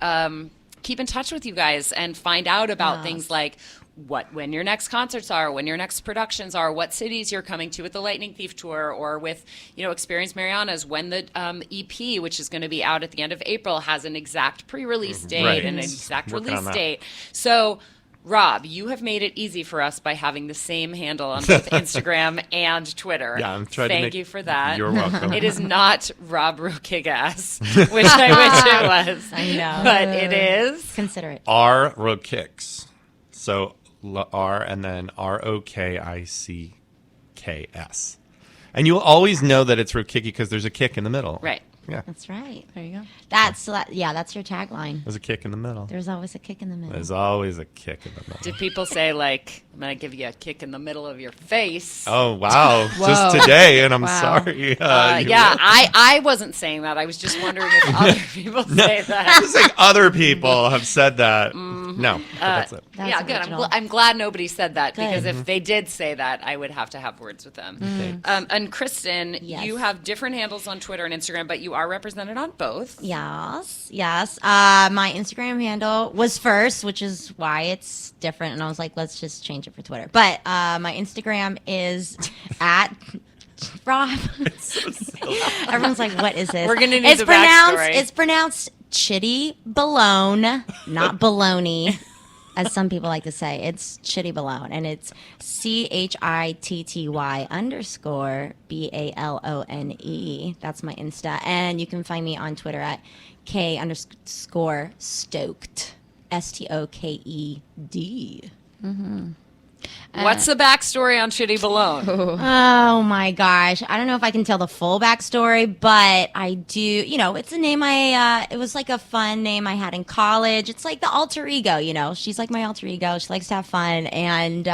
keep in touch with you guys and find out about things like when your next concerts are, when your next productions are, what cities you're coming to with the Lightning Thief tour, or with, Experience Mariana's, when the EP, which is going to be out at the end of April, has an exact pre-release date Right. and an exact Working release on that. date. So, Rob, you have made it easy for us by having the same handle on both Instagram and Twitter. Yeah, I'm trying to Thank make- you for that. You're welcome. It is not Rob Rokicki, which I wish it was. I know. But it is. Consider it. R Rokicks. So R and then Rokicks. And you'll always know that it's Rokicki because there's a kick in the middle. Right. Yeah. That's right. There you go. That's your tagline. There's a kick in the middle. There's always a kick in the middle. There's always a kick in the middle. Did people say, like, I'm going to give you a kick in the middle of your face? Oh, wow. Whoa. Just today, and I'm Wow. sorry. You Yeah, I wasn't saying that. I was just wondering if other people say that. Just like other people have said that. No, but that's it. That's Yeah, good. original. I'm glad nobody said that, because Good. if they did say that, I would have to have words with them. And Kristin, Yes. you have different handles on Twitter and Instagram, but you are represented on both. Yes. My Instagram handle was first, which is why it's different. And I was like, let's just change it for Twitter. But my Instagram is at Rob. Everyone's like, what is this? We're gonna need the backstory. It's pronounced Chitty Balone, not baloney, as some people like to say. It's Chitty Balone, and it's CHITTY_BALONE. That's my Insta, and you can find me on Twitter at K_Stoked, STOKED. What's the backstory on Shitty Balone? Oh my gosh. I don't know if I can tell the full backstory, but I do, it's a name it was like a fun name I had in college. It's like the alter ego, she's like my alter ego. She likes to have fun. And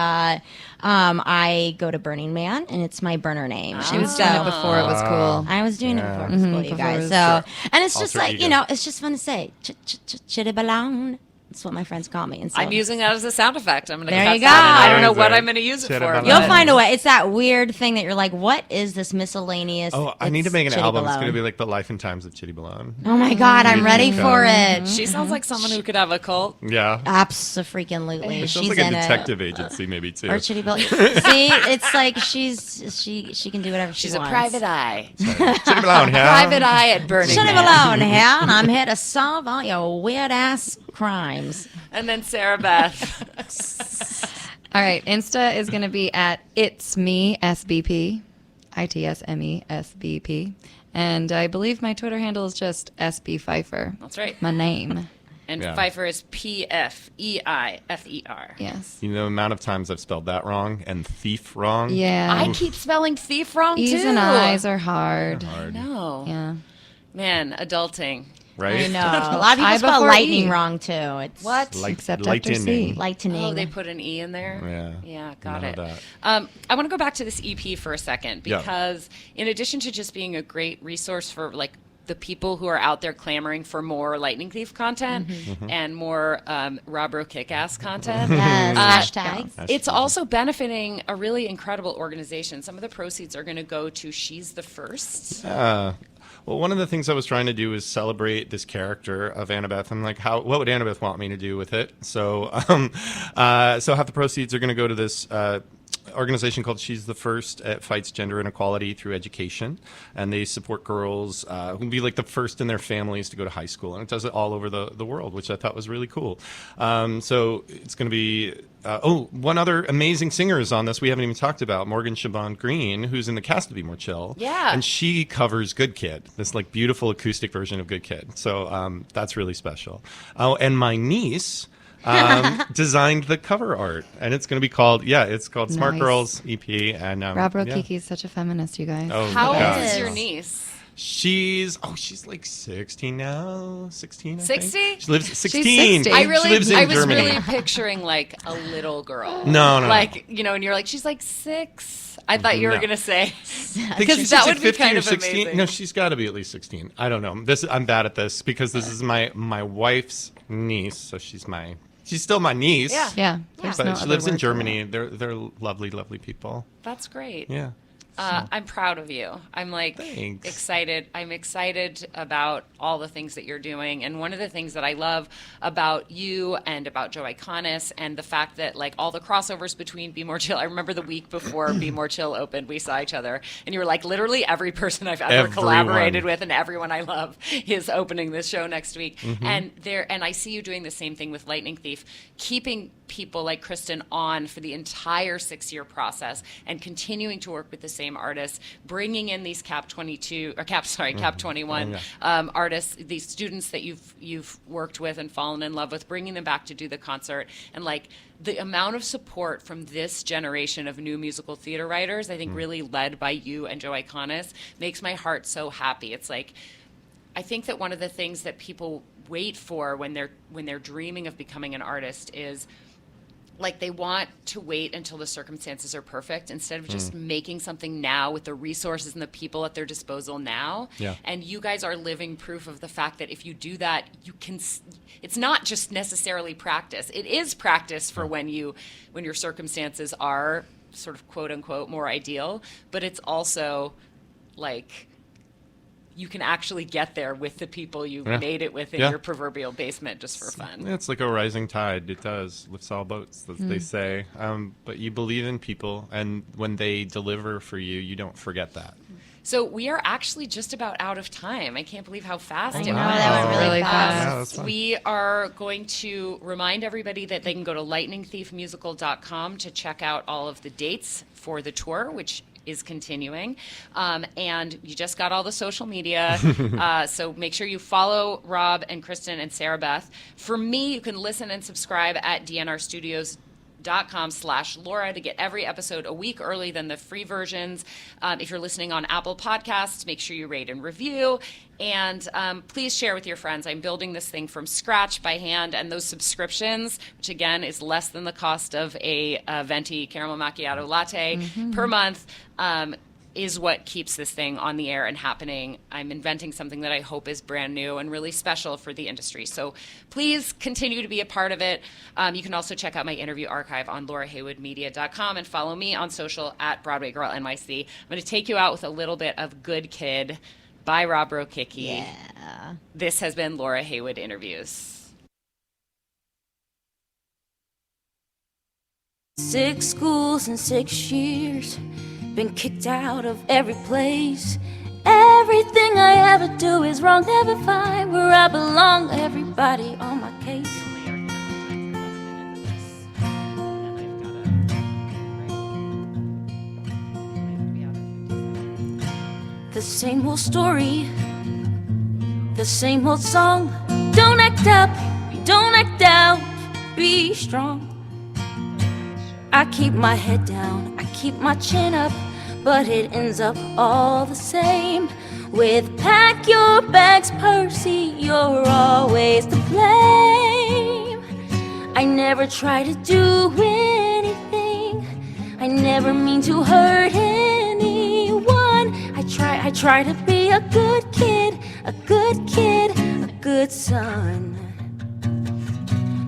I go to Burning Man, and it's my burner name. She was doing it before it was cool. I was doing it before it was cool, you before guys. it was So, and it's just Alter like, ego. it's just fun to say. Chitty balone. That's what my friends call me. And so I'm using that as a sound effect. I'm going to There cut you that. go. I don't know what Amazing. I'm going to use it Shitty for. Balone. you'll but- find a way. It's that weird thing that you're like, what is this miscellaneous? Oh, I need to It's make an Chitty album. It's Balone. going to be like the life and times of Chitty Balone. Oh my God, I'm ready for it. She sounds like someone who could have a cult. Yeah. Absolutely. It sounds She's like a in detective agency, maybe, too. Or Chitty Balone. See, it's like she can do whatever She's she a wants. private eye. Chitty Balone, yeah? Private eye at Burning Chitty Man. Balone here, and I'm here to solve all your weird ass crimes. And then Sarah Beth. All right, Insta is going to be at It's Me SBP, ITSME SBP, and I believe my Twitter handle is just SB Pfeifer. That's right. My name. And Yeah. Pfeifer is PFEIFER. Yes. You know the amount of times I've spelled that wrong and thief wrong? Yeah. I keep spelling thief wrong, E's too. and I's are hard. No. Yeah. Man, adulting. Right? I know. A lot of I people spell before lightning E. wrong too. It's What? Except after C. lightning. Oh, they put an E in there? Yeah. Yeah, got None it. of that. I want to go back to this EP for a second, Yeah. because in addition to just being a great resource for like the people who are out there clamoring for more Lightning Thief content and more Rob Rokicki-ass content. Yes, hashtags. It's also benefiting a really incredible organization. Some of the proceeds are going to go to She's the First. Well, one of the things I was trying to do is celebrate this character of Annabeth. I'm like, what would Annabeth want me to do with it? So, so half the proceeds are going to go to this organization called She's the First. It fights gender inequality through education, and they support girls who will be like the first in their families to go to high school, and it does it all over the world, which I thought was really cool. So it's going to be one other amazing singer is on this we haven't even talked about, Morgan Siobhan Green, who's in the cast of Be More Chill. Yeah. And she covers Good Kid, this like beautiful acoustic version of Good Kid. So that's really special. Oh, and my niece designed the cover art, and it's going to be called Smart Nice. Girls EP. And Rob Rokicki is such a feminist, you guys. Oh, How yeah. old is your niece? She's like 16 now. 16, I 60? think. She lives 16. 60. I She lives in was Germany. really picturing like a little girl. No. Like, you know, and you're like, she's like 6. I thought you were No. going to say, I think because she's that like would be 15 kind or of 16. amazing. No, she's got to be at least 16. I don't know. I'm bad at this because this is my wife's niece, so she's still my niece. Yeah. Yeah. There's But no she other lives in word for Germany. They're lovely, lovely people. That's great. Yeah. I'm proud of you. I'm like Thanks. excited. I'm excited about all the things that you're doing. And one of the things that I love about you and about Joe Iconis and the fact that like all the crossovers between Be More Chill. I remember the week before Be More Chill opened, we saw each other and you were like literally every person I've ever Everyone. collaborated with and everyone I love is opening this show next week. Mm-hmm. And I see you doing the same thing with Lightning Thief, keeping people like Kristin on for the entire 6-year process and continuing to work with the same artists, bringing in these Cap 21 artists, these students that you've worked with and fallen in love with, bringing them back to do the concert. And like the amount of support from this generation of new musical theater writers, I think really led by you and Joe Iconis, makes my heart so happy. It's like, I think that one of the things that people wait for when they're dreaming of becoming an artist is like they want to wait until the circumstances are perfect instead of just making something now with the resources and the people at their disposal now. Yeah. And you guys are living proof of the fact that if you do that, you can. It's not just necessarily practice. It is practice for when your circumstances are sort of quote unquote more ideal, but it's also like you can actually get there with the people you made it with in your proverbial basement just for fun. It's like a rising tide. It does. Lifts all boats, as they say. But you believe in people, and when they deliver for you, you don't forget that. So we are actually just about out of time. I can't believe how fast it know, went. that went really fast. Yeah, that's fun. We are going to remind everybody that they can go to lightningthiefmusical.com to check out all of the dates for the tour, which is continuing. And you just got all the social media. So make sure you follow Rob and Kristin and Sarah Beth. For me, you can listen and subscribe at dnrstudios.com/Laura to get every episode a week early than the free versions. If you're listening on Apple Podcasts, make sure you rate and review. And please share with your friends. I'm building this thing from scratch by hand, and those subscriptions, which again is less than the cost of a venti caramel macchiato latte per month, is what keeps this thing on the air and happening. I'm inventing something that I hope is brand new and really special for the industry. So please continue to be a part of it. You can also check out my interview archive on lauraheywoodmedia.com and follow me on social at Broadway Girl NYC. I'm going to take you out with a little bit of Good Kid by Rob Rokicki. Yeah. This has been Laura Heywood Interviews. 6 schools in 6 years, been kicked out of every place. Everything I ever do is wrong, never find where I belong. Everybody on my case. The same old story, the same old song. Don't act up, don't act out, be strong. I keep my head down, I keep my chin up, but it ends up all the same. With pack your bags, Percy, you're always to blame. I never try to do anything, I never mean to hurt anyone. I try to be a good kid, a good kid, a good son.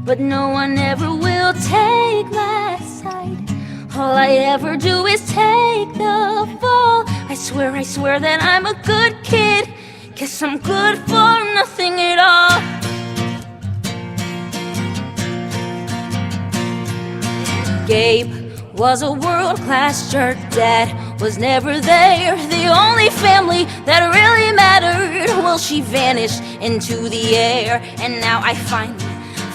But no one ever will take my side. All I ever do is take the fall. I swear that I'm a good kid. Guess I'm good for nothing at all. Gabe was a world-class jerk. Dad was never there. The only family that really mattered. Well, she vanished into the air. And now I finally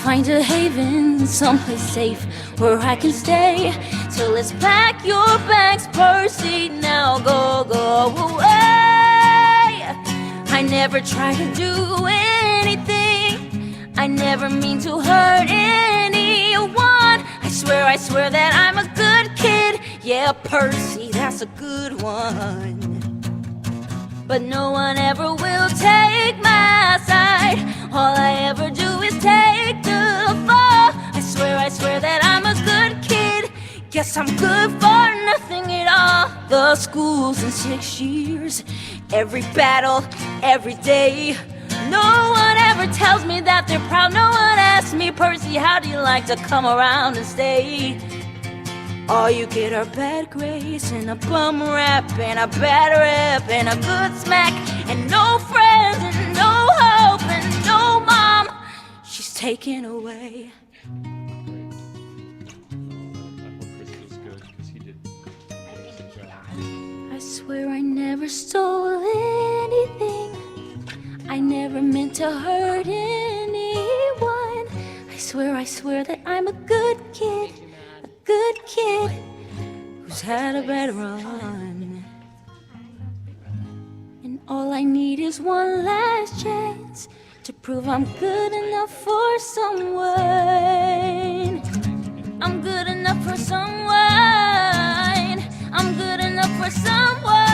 find a haven, someplace safe where I can stay. Till it's pack your bags, Percy, now go away. I never try to do anything. I never mean to hurt anyone. I swear that I'm a good kid. Yeah, Percy, that's a good one. But no one ever will take my side. All I ever do is take the fall. I swear that I'm a good kid. Guess I'm good for nothing at all. The school's in 6 years. Every battle, every day. No one ever tells me that they're proud. No one asks me, Percy, how do you like to come around and stay? All you get are bad grades and a bum rap and a bad rep and a good smack and no friends and no hope and no mom. She's taken away. I swear I never stole anything. I never meant to hurt anyone. I swear that I'm a good kid. Good kid who's had a bad run. And all I need is one last chance to prove I'm good enough for someone. I'm good enough for someone. I'm good enough for someone.